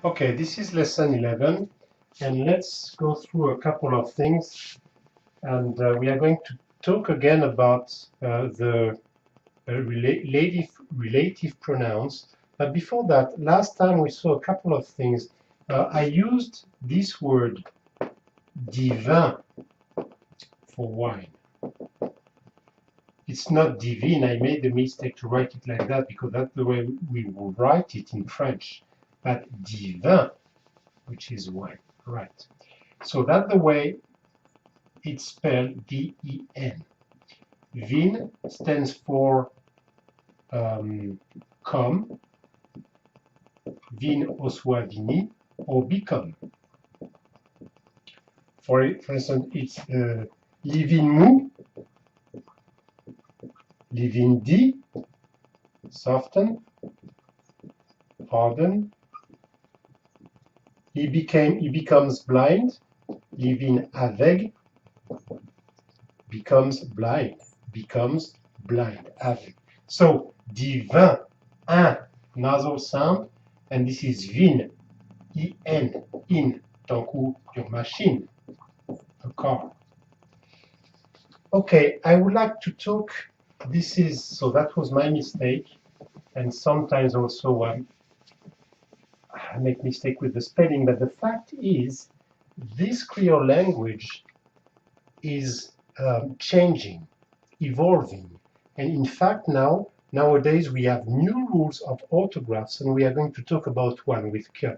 Okay, this is lesson 11, and let's go through a couple of things. And we are going to talk again about the relative pronouns. But before that, last time we saw a couple of things. I used this word divin for wine. It's not divine. I made the mistake to write it like that because that's the way we will write it in French. But divin, which is wine, right? So that's the way it's spelled, D-E-N. Vin stands for come, vin au soit vini, or become. For instance, it's livin mou, livin di, soften, harden. He becomes blind, livin aveugle, becomes blind, aveugle. So divin, un nasal sound, and this is vin, in, tant que your machine, a car. Okay, I would like to talk. So that was my mistake, and sometimes also I make mistake with the spelling, but the fact is this Creole language is changing, evolving, and in fact nowadays we have new rules of orthographs, and we are going to talk about one with que.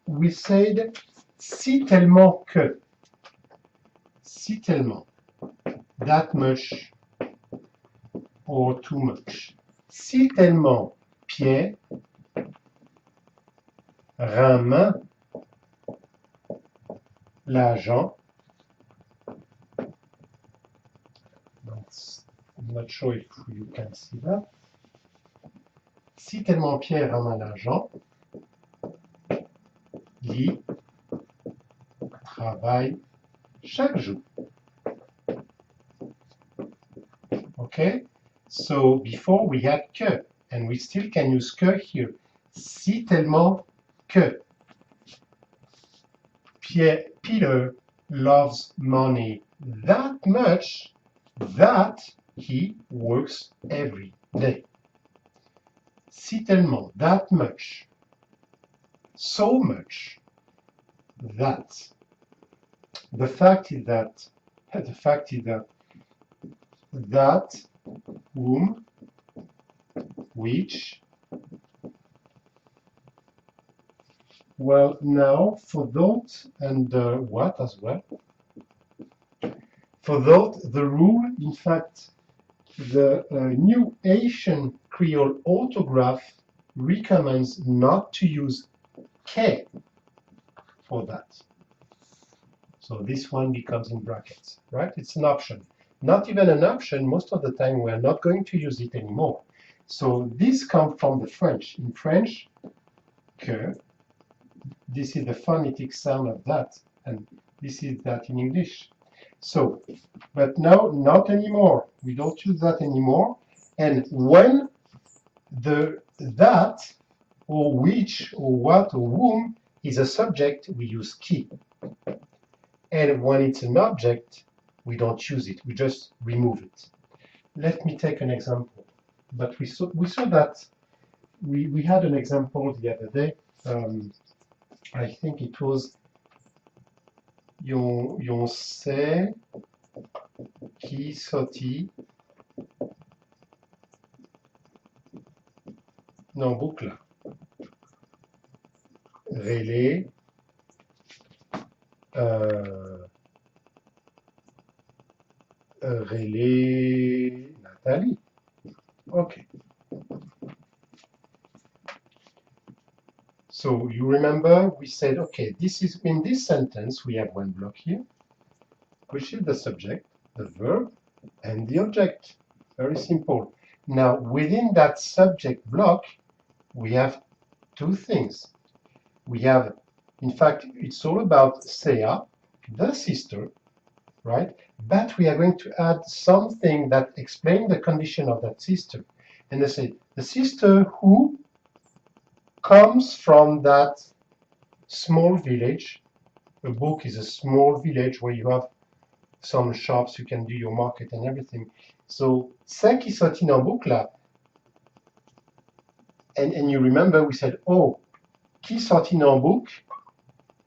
We said si tellement que, si tellement, that much or too much. Si tellement Pierre ramène l'argent. I'm not sure if you can see that. Si tellement Pierre ramène l'argent, il travaille chaque jour. Okay, so before we had que, and we still can use que here. Si tellement que Peter loves money that much that he works every day. Si tellement, that much, so much, that. The fact is that whom, which. Well, now for that and what as well. For that, the rule, in fact, the new Haitian Creole orthograph recommends not to use que for that. So this one becomes in brackets, right? It's an option. Not even an option, most of the time we're not going to use it anymore. So this comes from the French. In French, que, this is the phonetic sound of that, and this is that in English. So, but now, not anymore. We don't use that anymore. And when the that, or which, or what, or whom is a subject, we use qui. And when it's an object, we don't use it. We just remove it. Let me take an example. But we saw that we had an example the other day. I think it was yon sait qui sorti. Non, boucle. Relais. Relais Nathalie. Okay. So you remember we said, okay, this is in this sentence we have one block here, which is the subject, the verb, and the object. Very simple. Now within that subject block, we have two things. We have, in fact, it's all about Sea, the sister, right? But we are going to add something that explains the condition of that sister. And they say, the sister who comes from that small village. A book is a small village where you have some shops, you can do your market and everything. So, c'est qui sortit en book là. And you remember we said, oh, qui sortit en book,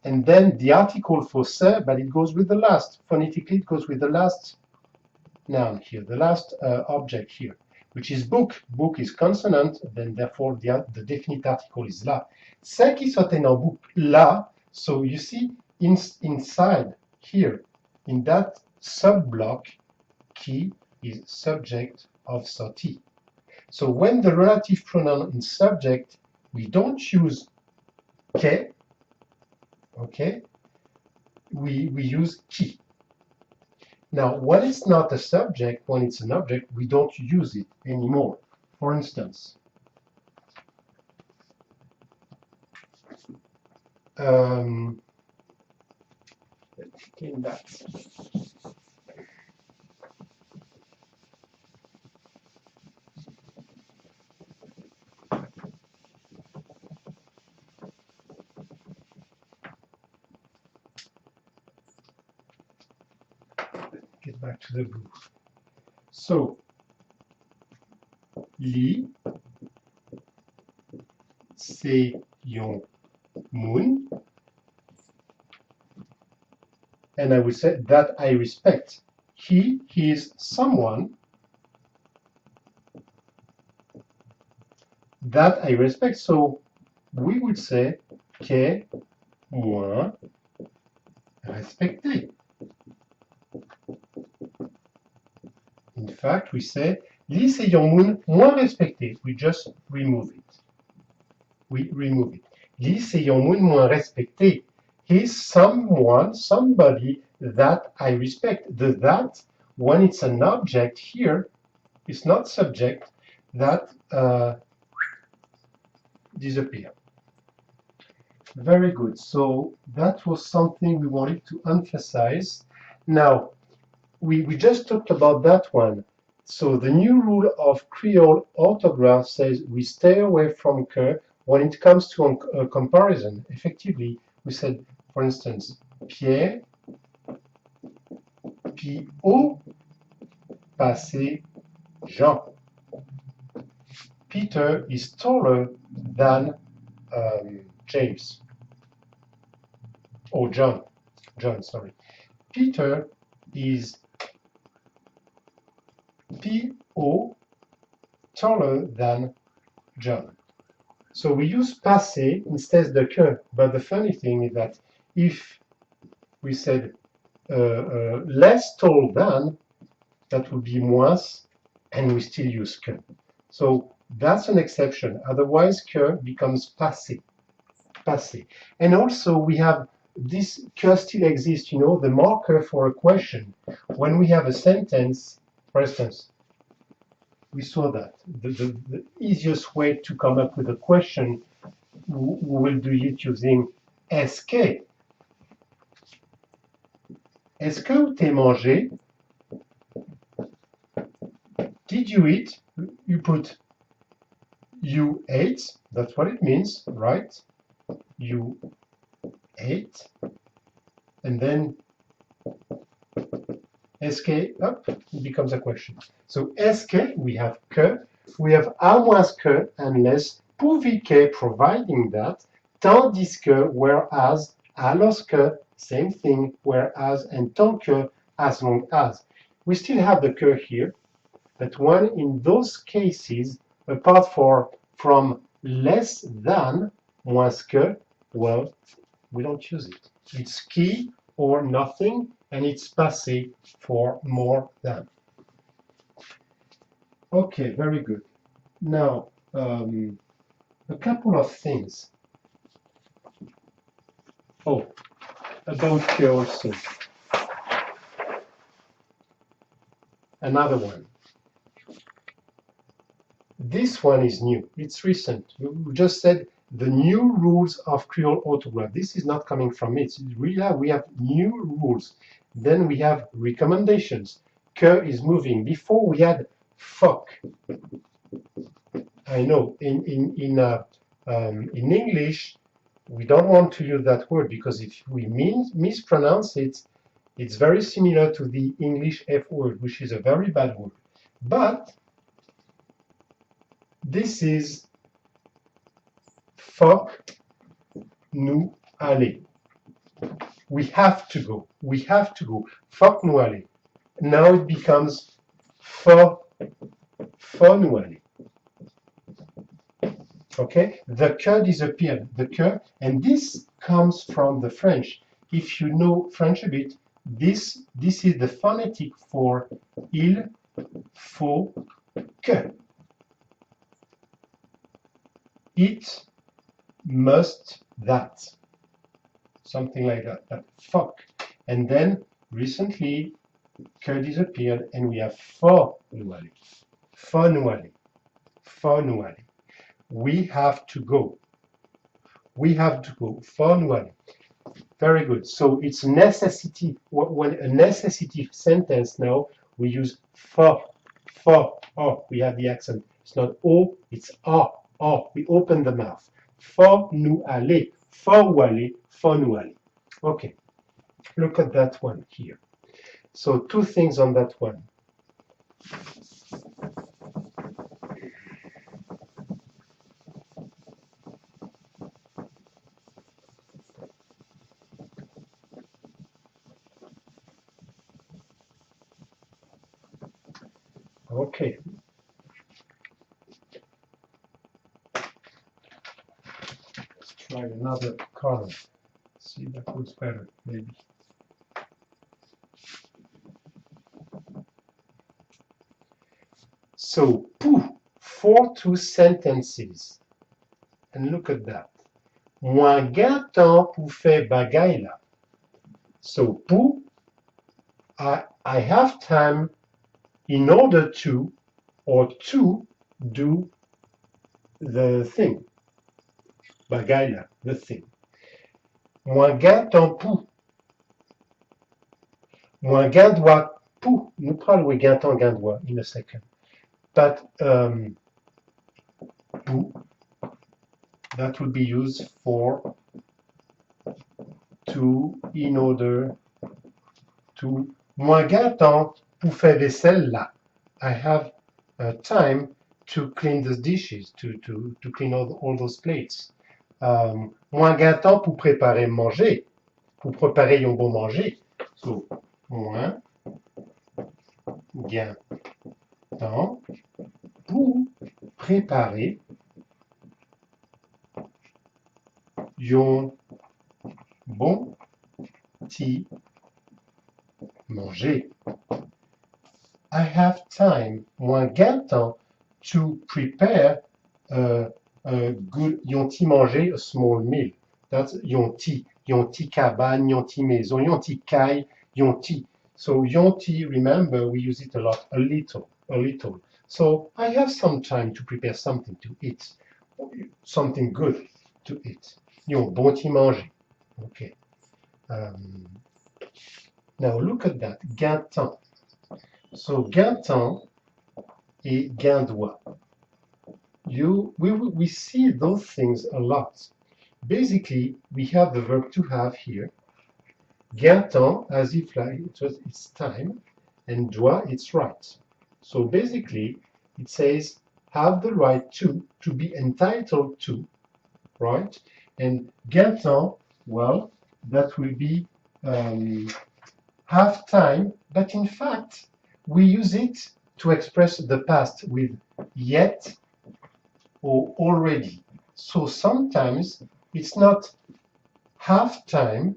and then the article for c'est, but it goes with the last. Phonetically, it goes with the last noun here, the last object here, which is book. Book is consonant, then therefore the definite article is là. C'est qui sortait en book là. So you see inside here, in that sub-block, qui is subject of sortie. So when the relative pronoun in subject, we don't use que, okay? We use qui. Now, when it's not a subject, when it's an object, we don't use it anymore. For instance, let's clean that. Get back to the blue. So, li, c'est yon moon, and I would say that I respect. He is someone that I respect. So we would say que moi respecté. In fact, we say li c'est yon moun moins respecté. We just remove it. We remove it. Li c'est yon moun moins respecté. He's someone, somebody that I respect. The that, when it's an object here, is not subject, that disappear. Very good. So that was something we wanted to emphasize. Now, we just talked about that one. So the new rule of Creole orthograph says we stay away from que when it comes to a comparison. Effectively, we said, for instance, Pierre, puis au passé Jean. Peter is taller than James. Or John, sorry. Peter is P.O. taller than John. So we use passé instead of que, but the funny thing is that if we said less tall than, that would be moins, and we still use que. So that's an exception. Otherwise, que becomes passé. Passé. And also we have this que still exists, you know, the marker for a question. When we have a sentence, for instance, we saw that the easiest way to come up with a question, we will do it using est-ce que. Est-ce que t'es mangé? Did you eat? You put you ate, that's what it means, right? You ate, and then est-ce que, up, it becomes a question. So est-ce que, we have que, we have à moins que, unless, pourvu que, providing that, tandis que, whereas, alors que, same thing, whereas, and tant que, as long as. We still have the que here, but when in those cases, apart from less than, moins que, well, we don't use it. It's qui or nothing, and it's passé for more than. Okay, very good. Now, a couple of things. Oh, about que also. Another one. This one is new. It's recent. We just said the new rules of Creole orthograph. This is not coming from me. It's really, we have new rules. Then we have recommendations. Que is moving. Before we had fuck. I know in In English, we don't want to use that word because if we mispronounce it, it's very similar to the English F word, which is a very bad word. But this is faut nous aller. We have to go. We have to go. Faut nous aller. Now it becomes faut nous aller. Okay, the que disappeared. The que, and this comes from the French. If you know French a bit, this is the phonetic for il faut que. It must that. Something like that. But fuck. And then recently, que disappeared, and we have faut nous aller. Faut nous aller. Faut nous aller. We have to go. We have to go. Faut nous aller. Very good. So it's necessity. When a necessity sentence now, we use faut. Oh, we have the accent. It's not o, it's oh. We open the mouth. Faut nous aller. Faut aller. Faut nous aller. Okay. Look at that one here. So two things on that one. Okay. Let's try another color. See if that looks better, maybe. So, pou, for two sentences. And look at that. Moins gain temps pour faire bagay la. So, pou, I have time in order to, or to do the thing. Bagay la, the thing. Moins gain temps pour. Moins gain doit pour. Nous parlons gain temps, gain doit in a second. But pour, that would be used for to, in order to. Moins gain temps pour faire vaisselle là. I have time to clean the dishes, to clean all those plates. Moins gain temps pour préparer manger, pour préparer un bon manger. So, moins gain temps pour préparer un bon petit manger. I have time, moins gain temps, to prepare a good, yon ti manger, a small meal. That's yon ti cabane, yon ti maison, yon ti caille, yon ti. So yon ti, remember, we use it a lot, a little. So I have some time to prepare something to eat, something good to eat. Yon bon ti manger. Okay. Now look at that, gain temps. So gain temps et gain doit. We see those things a lot. Basically, we have the verb to have here. Gain temps, as if like it's time, and doit, it's right. So basically, it says have the right to be entitled to, right? And gain temps, well, that will be have time, but in fact, we use it to express the past with yet or already. So sometimes it's not have time,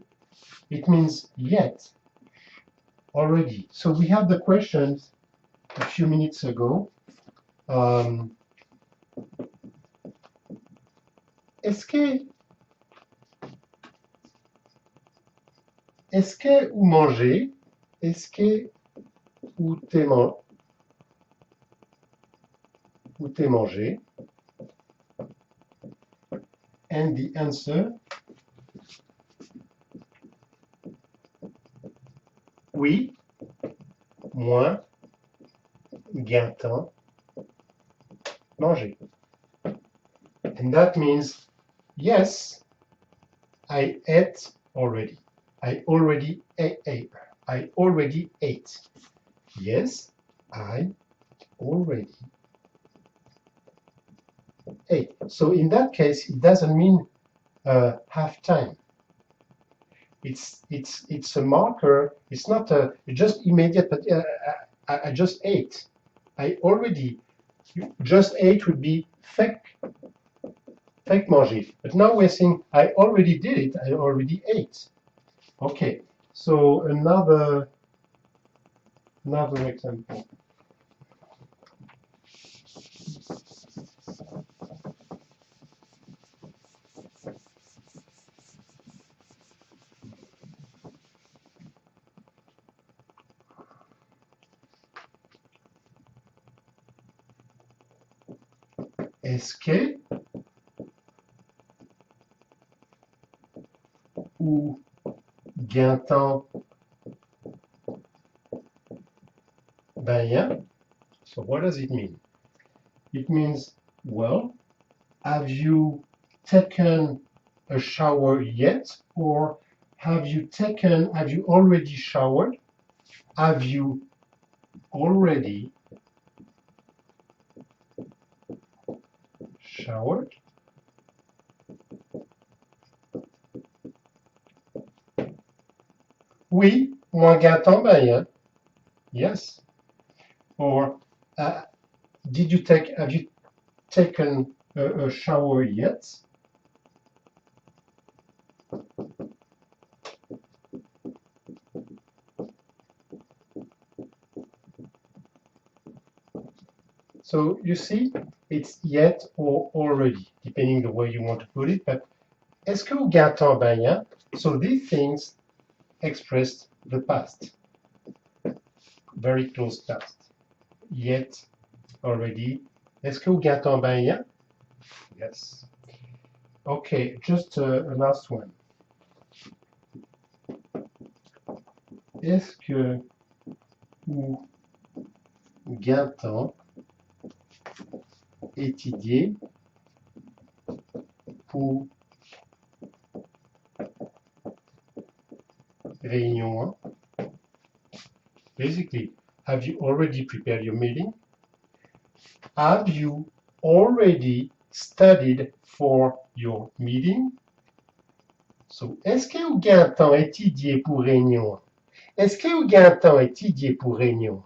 it means yet, already. So we had the questions a few minutes ago. Est-ce que ou manger, est-ce que ou t'es mangé? And the answer, oui, moins, gain temps, manger. And And that means, yes, I ate already. I already ate. I already ate. Yes, I already ate. So in that case, it doesn't mean have time. It's a marker. It's not a just immediate, but I just ate. I already just ate would be fake manger. But now we're saying I already did it. I already ate. Okay. So another example. Est-ce que ou gentan ben. So what does it mean? It means, well, have you taken a shower yet? Or have you already showered? Have you already showered? Oui, moi gâteau ben. Yes. Or have you taken a shower yet? So you see, it's yet or already, depending the way you want to put it. But est-ce que vous gâteau ben? So these things expressed the past, very close past. Yet, already. Est-ce que vous gâteau ben? Yes. Okay, just a last one. Est-ce que vous gâteau étudier pour réunion 1? Basically, have you already prepared your meeting? Have you already studied for your meeting? So, est-ce que vous gâteau étudier pour réunion 1? Est-ce que vous gâteau étudier pour réunion 1?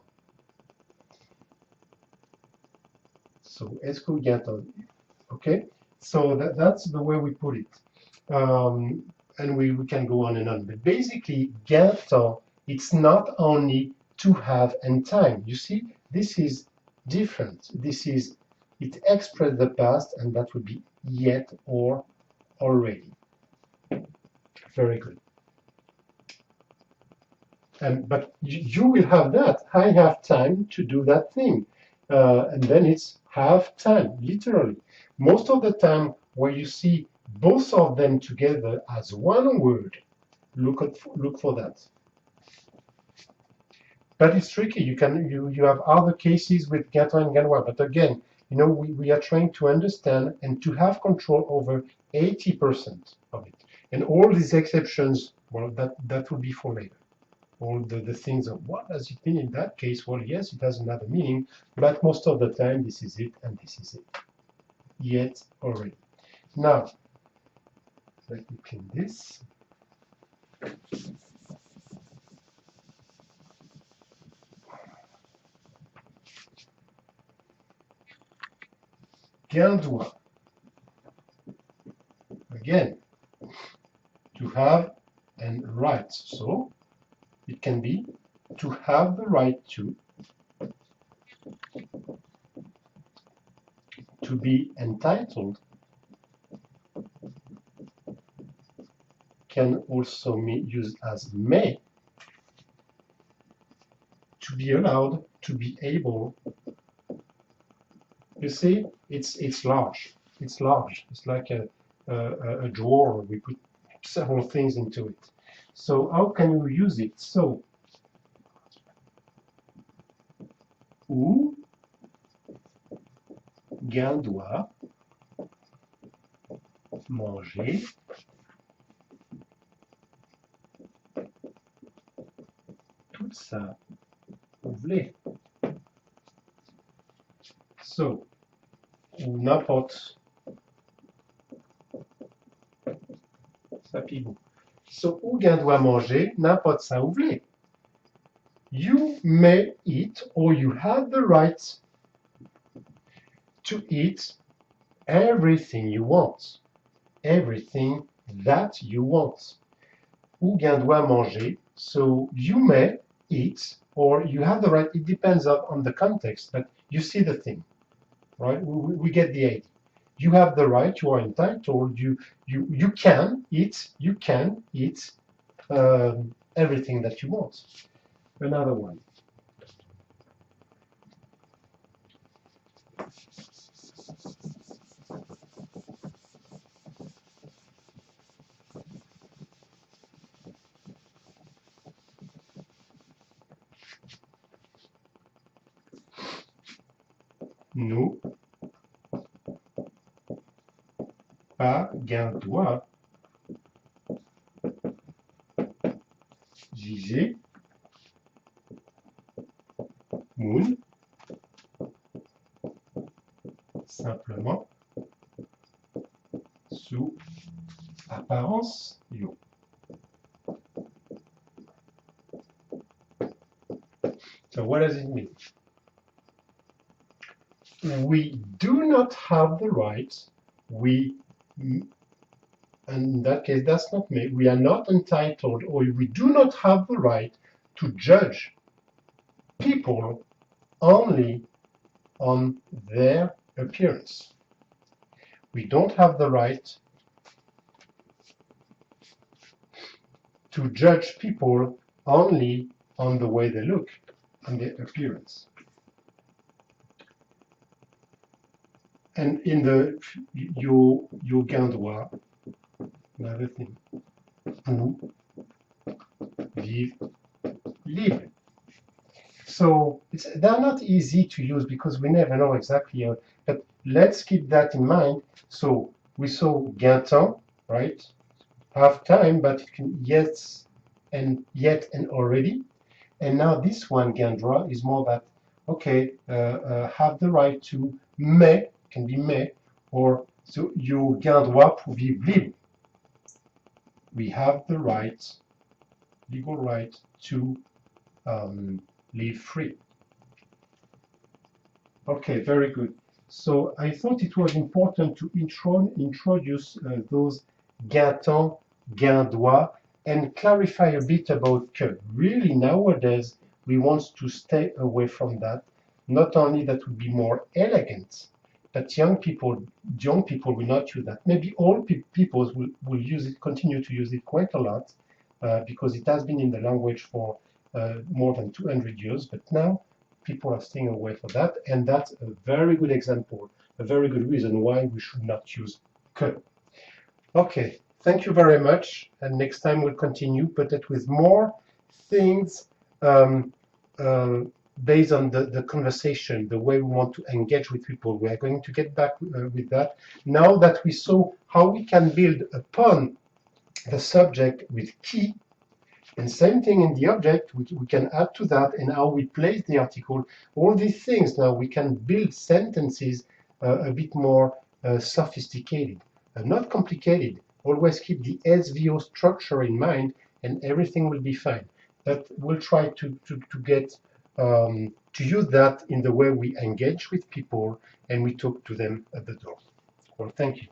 So, est-ce que vous gâteau? Okay, so that's the way we put it. And we can go on and on. But basically, gâteau, it's not only to have and time. You see, this is different. It expresses the past, and that would be yet or already. Very good. But you will have that. I have time to do that thing. And then it's have time, literally. Most of the time, where you see both of them together as one word, look for that. But it's tricky. You have other cases with gâteau and gendwa. But again, we are trying to understand and to have control over 80% of it. And all these exceptions, well, that will be for later. All the things of what does it mean in that case? Well, yes, it has another meaning, but most of the time this is it and this is it. Yet already. Now, let me clean this. Gendwa. Again, to have and right. So it can be to have the right to be entitled, can also be used as may, to be allowed, to be able. You see, it's large. It's large. It's like a drawer. We put several things into it. So how can you use it? So, ou, gain, doit, manger. Tout ça, vous voulez. So, ou n'importe. Ça pigou. So, ou gain doit manger, n'importe ça, vous voulez. You may eat, or you have the right to eat everything you want. Everything that you want. Ou gain doit manger. So you may eat, or you have the right. It depends on the context, but you see the thing, right? We get the idea. You have the right. You are entitled. You can eat. You can eat everything that you want. Another one. Nous, pas gain doit, JG, moon, simplement, sous apparence, yo. So what does it mean? We do not have the right, and in that case, that's not me. We are not entitled, or we do not have the right to judge people only on their appearance. We don't have the right to judge people only on the way they look, on their appearance. And in the your gain doit, another thing, pour, vivre, libre. So they're not easy to use because we never know exactly how, but let's keep that in mind. So we saw gentan, right? Have time, but it can yes and yet and already. And now this one, gendwa, is more that, okay, have the right to, mais, can be mais, or so you gendwa pour vivre libre. We have the right, legal right to live free. Okay, very good. So I thought it was important to introduce those gentan, gendwa, and clarify a bit about que. Really, nowadays, we want to stay away from that. Not only that would be more elegant, but young people will not use that. Maybe all people will use it, continue to use it quite a lot, because it has been in the language for more than 200 years, but now people are staying away from that, and that's a very good example, a very good reason why we should not use que. Okay, thank you very much, and next time we'll continue, but with more things based on the conversation, the way we want to engage with people. We are going to get back with that. Now that we saw how we can build upon the subject with key, and same thing in the object, we can add to that, and how we place the article. All these things, now we can build sentences a bit more sophisticated, not complicated. Always keep the SVO structure in mind, and everything will be fine. But we'll try to get to use that in the way we engage with people and we talk to them at the door. Well, thank you.